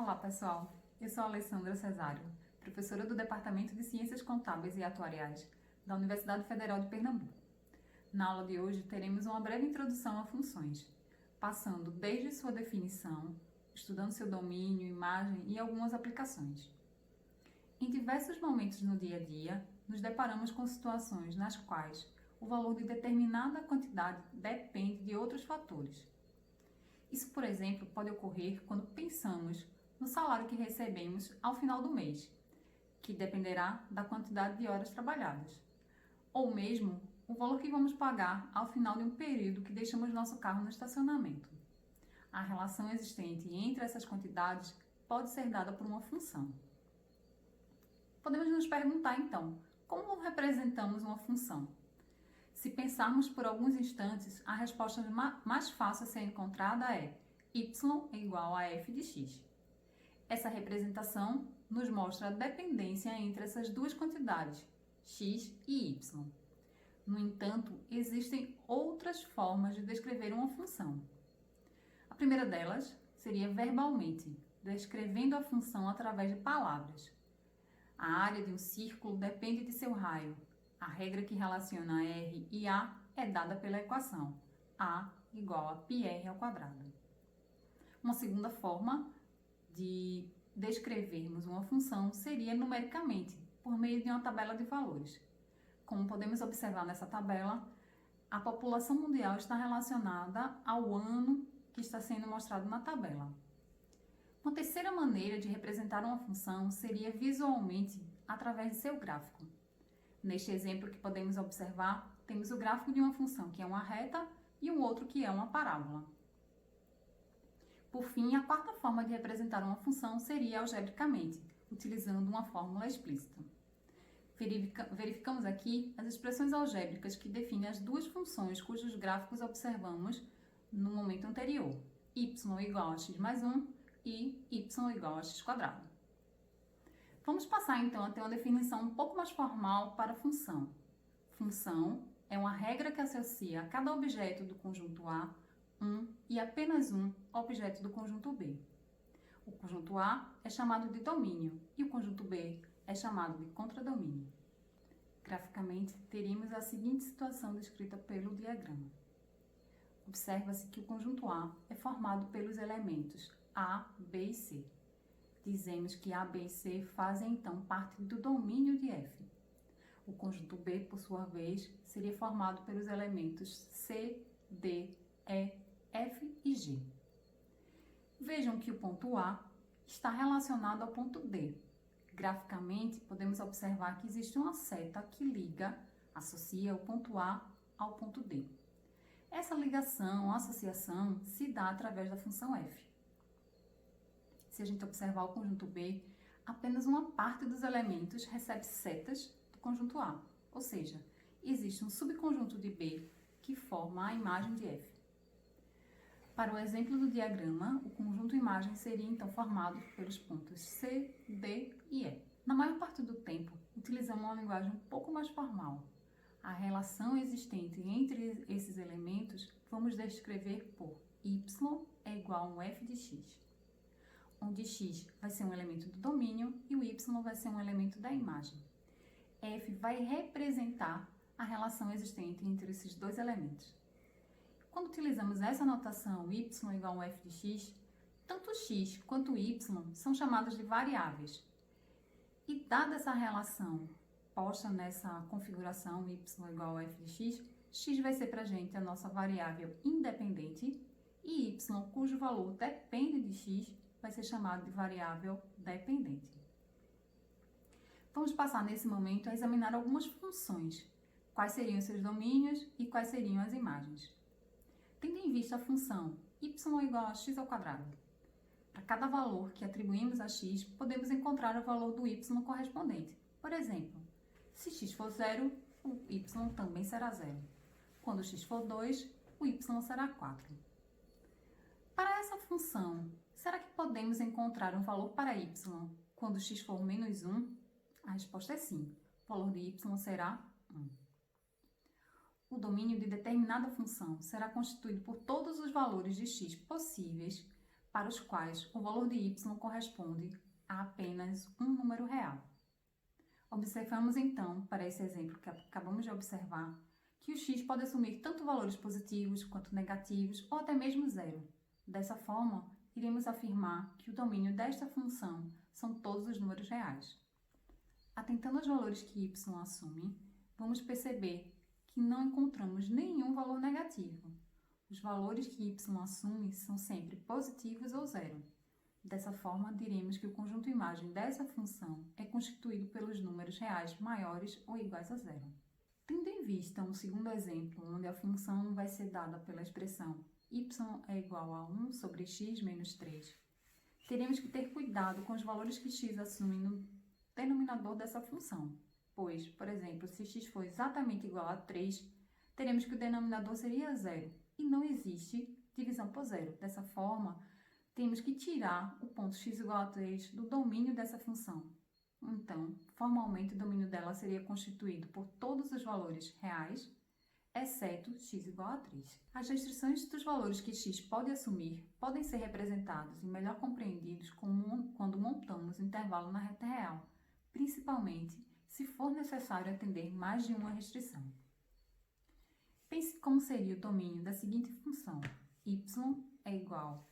Olá pessoal, eu sou a Alessandra Cesário, professora do Departamento de Ciências Contábeis e Atuariais da Universidade Federal de Pernambuco. Na aula de hoje teremos uma breve introdução a funções, passando desde sua definição, estudando seu domínio, imagem e algumas aplicações. Em diversos momentos no dia a dia, nos deparamos com situações nas quais o valor de determinada quantidade depende de outros fatores. Isso, por exemplo, pode ocorrer quando pensamos no salário que recebemos ao final do mês, que dependerá da quantidade de horas trabalhadas, ou mesmo o valor que vamos pagar ao final de um período que deixamos nosso carro no estacionamento. A relação existente entre essas quantidades pode ser dada por uma função. Podemos nos perguntar, então, como representamos uma função? Se pensarmos por alguns instantes, a resposta mais fácil a ser encontrada é y é igual a f de x. Essa representação nos mostra a dependência entre essas duas quantidades, x e y. No entanto, existem outras formas de descrever uma função. A primeira delas seria verbalmente, descrevendo a função através de palavras. A área de um círculo depende de seu raio. A regra que relaciona R e A é dada pela equação A igual a πr ao quadrado. Uma segunda forma de descrevermos uma função seria numericamente, por meio de uma tabela de valores. Como podemos observar nessa tabela, a população mundial está relacionada ao ano que está sendo mostrado na tabela. Uma terceira maneira de representar uma função seria visualmente através de seu gráfico. Neste exemplo que podemos observar, temos o gráfico de uma função que é uma reta e um outro que é uma parábola. Por fim, a quarta forma de representar uma função seria algebricamente, utilizando uma fórmula explícita. Verificamos aqui as expressões algébricas que definem as duas funções cujos gráficos observamos no momento anterior, y igual a x mais 1 e y igual a x². Vamos passar então a ter uma definição um pouco mais formal para função. Função é uma regra que associa a cada objeto do conjunto A um e apenas um objeto do conjunto B. O conjunto A é chamado de domínio e o conjunto B é chamado de contradomínio. Graficamente, teríamos a seguinte situação descrita pelo diagrama. Observa-se que o conjunto A é formado pelos elementos A, B e C. Dizemos que A, B e C fazem então parte do domínio de F. O conjunto B, por sua vez, seria formado pelos elementos C, D, E, F e G. Vejam que o ponto A está relacionado ao ponto D. Graficamente, podemos observar que existe uma seta que associa o ponto A ao ponto D. Essa ligação, associação, se dá através da função f. Se a gente observar o conjunto B, apenas uma parte dos elementos recebe setas do conjunto A, ou seja, existe um subconjunto de B que forma a imagem de f. Para o exemplo do diagrama, o conjunto imagem seria então formado pelos pontos C, D e E. Na maior parte do tempo, utilizamos uma linguagem um pouco mais formal. A relação existente entre esses elementos vamos descrever por y é igual a um f de x, onde x vai ser um elemento do domínio e o y vai ser um elemento da imagem. F vai representar a relação existente entre esses dois elementos. Quando utilizamos essa notação y igual a um f de x, tanto x quanto y são chamados de variáveis. E dada essa relação posta nessa configuração y igual a f de x, x vai ser para a gente a nossa variável independente e y, cujo valor depende de x, vai ser chamado de variável dependente. Vamos passar nesse momento a examinar algumas funções, quais seriam seus domínios e quais seriam as imagens. Tendo em vista a função y igual a x², para cada valor que atribuímos a x, podemos encontrar o valor do y correspondente. Por exemplo, se x for 0, o y também será 0. Quando x for 2, o y será 4. Para essa função, será que podemos encontrar um valor para y quando x for menos 1? A resposta é sim. O valor de y será 1. O domínio de determinada função será constituído por todos os valores de x possíveis para os quais o valor de y corresponde a apenas um número real. Observamos então, para esse exemplo que acabamos de observar, que o x pode assumir tanto valores positivos quanto negativos ou até mesmo zero. Dessa forma, iremos afirmar que o domínio desta função são todos os números reais. Atentando aos valores que y assume, vamos perceber que não encontramos nenhum valor negativo. Os valores que y assume são sempre positivos ou zero. Dessa forma, diremos que o conjunto imagem dessa função é constituído pelos números reais maiores ou iguais a zero. Tendo em vista um segundo exemplo, onde a função vai ser dada pela expressão y é igual a 1 sobre x menos 3, teremos que ter cuidado com os valores que x assume no denominador dessa função, pois, por exemplo, se x for exatamente igual a 3, teremos que o denominador seria zero, e não existe divisão por zero. Dessa forma, temos que tirar o ponto x igual a 3 do domínio dessa função. Então, formalmente, o domínio dela seria constituído por todos os valores reais, exceto x igual a 3. As restrições dos valores que x pode assumir podem ser representados e melhor compreendidos quando montamos o intervalo na reta real, principalmente se for necessário atender mais de uma restrição. Pense como seria o domínio da seguinte função: y é igual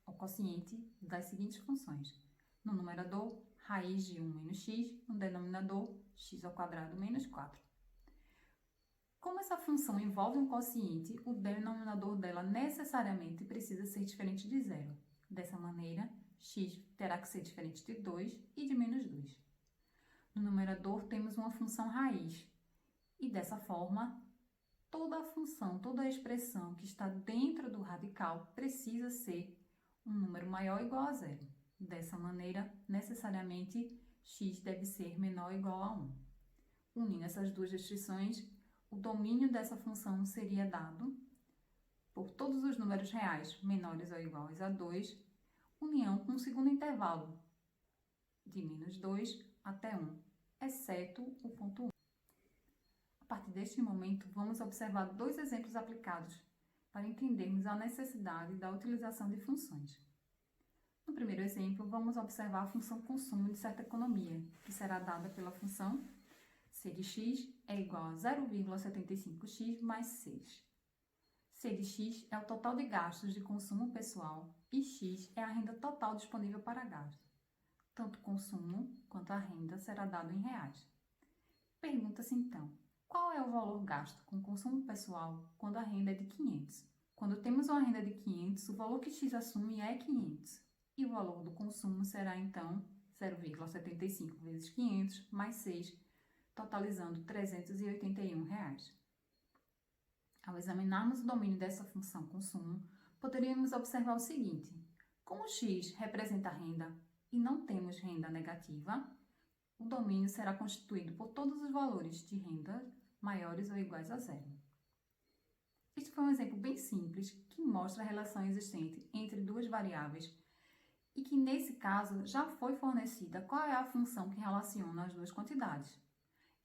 ao quociente das seguintes funções. No numerador, raiz de 1 menos x, no denominador, x² menos 4. Como essa função envolve um quociente, o denominador dela necessariamente precisa ser diferente de zero. Dessa maneira, x terá que ser diferente de 2 e de menos 2. No numerador, temos uma função raiz, e dessa forma, toda a função, toda a expressão que está dentro do radical precisa ser um número maior ou igual a zero. Dessa maneira, necessariamente, x deve ser menor ou igual a 1. Unindo essas duas restrições, o domínio dessa função seria dado por todos os números reais menores ou iguais a 2, união com o segundo intervalo, de menos 2 até 1, exceto o ponto 1. A partir deste momento, vamos observar dois exemplos aplicados para entendermos a necessidade da utilização de funções. No primeiro exemplo, vamos observar a função consumo de certa economia, que será dada pela função c de x é igual a 0,75x mais 6. C de x é o total de gastos de consumo pessoal e x é a renda total disponível para gasto. Tanto o consumo quanto a renda será dado em reais. Pergunta-se então, qual é o valor gasto com consumo pessoal quando a renda é de 500? Quando temos uma renda de 500, o valor que x assume é 500. E o valor do consumo será, então, 0,75 vezes 500 mais 6, totalizando R$ 381. Ao examinarmos o domínio dessa função consumo, poderíamos observar o seguinte: como x representa renda e não temos renda negativa, o domínio será constituído por todos os valores de renda maiores ou iguais a zero. Este foi um exemplo bem simples que mostra a relação existente entre duas variáveis e que, nesse caso, já foi fornecida qual é a função que relaciona as duas quantidades.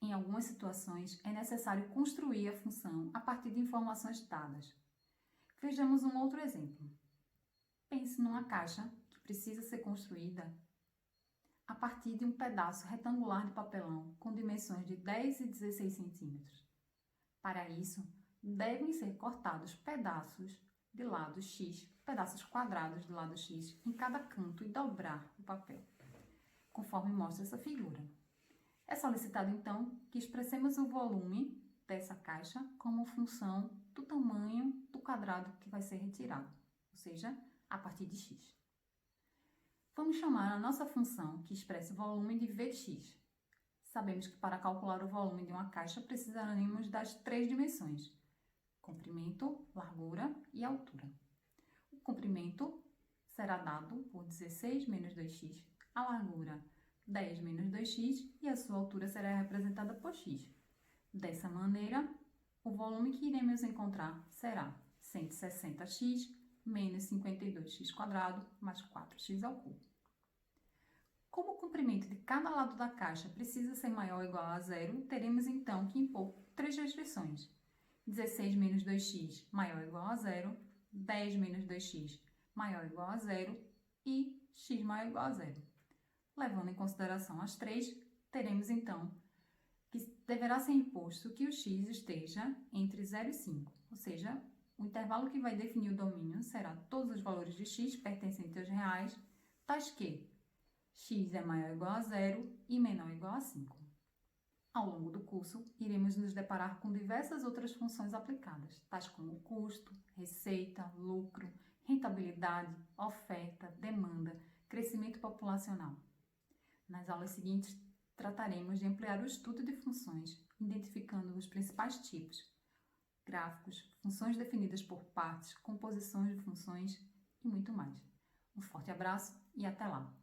Em algumas situações, é necessário construir a função a partir de informações dadas. Vejamos um outro exemplo. Pense numa caixa que precisa ser construída a partir de um pedaço retangular de papelão com dimensões de 10 e 16 centímetros. Para isso, devem ser cortados pedaços de lado x, pedaços quadrados de lado x em cada canto e dobrar o papel, conforme mostra essa figura. É solicitado, então, que expressemos o volume dessa caixa como função do tamanho do quadrado que vai ser retirado, ou seja, a partir de x. Vamos chamar a nossa função que expressa o volume de v de x. Sabemos que para calcular o volume de uma caixa precisaremos das três dimensões: comprimento, largura e altura. O comprimento será dado por 16 menos 2x, a largura 10 menos 2x e a sua altura será representada por x. Dessa maneira, o volume que iremos encontrar será 160x menos 52x² mais 4x ao cubo. Como o comprimento de cada lado da caixa precisa ser maior ou igual a zero, teremos então que impor três restrições: 16 menos 2x maior ou igual a zero, 10 menos 2x maior ou igual a zero e x maior ou igual a zero. Levando em consideração as três, teremos então que deverá ser imposto que o x esteja entre 0 e 5, ou seja, o intervalo que vai definir o domínio será todos os valores de x pertencentes aos reais, tais que x é maior ou igual a zero e menor ou igual a 5. Ao longo do curso, iremos nos deparar com diversas outras funções aplicadas, tais como custo, receita, lucro, rentabilidade, oferta, demanda, crescimento populacional. Nas aulas seguintes, trataremos de ampliar o estudo de funções, identificando os principais tipos, gráficos, funções definidas por partes, composições de funções e muito mais. Um forte abraço e até lá!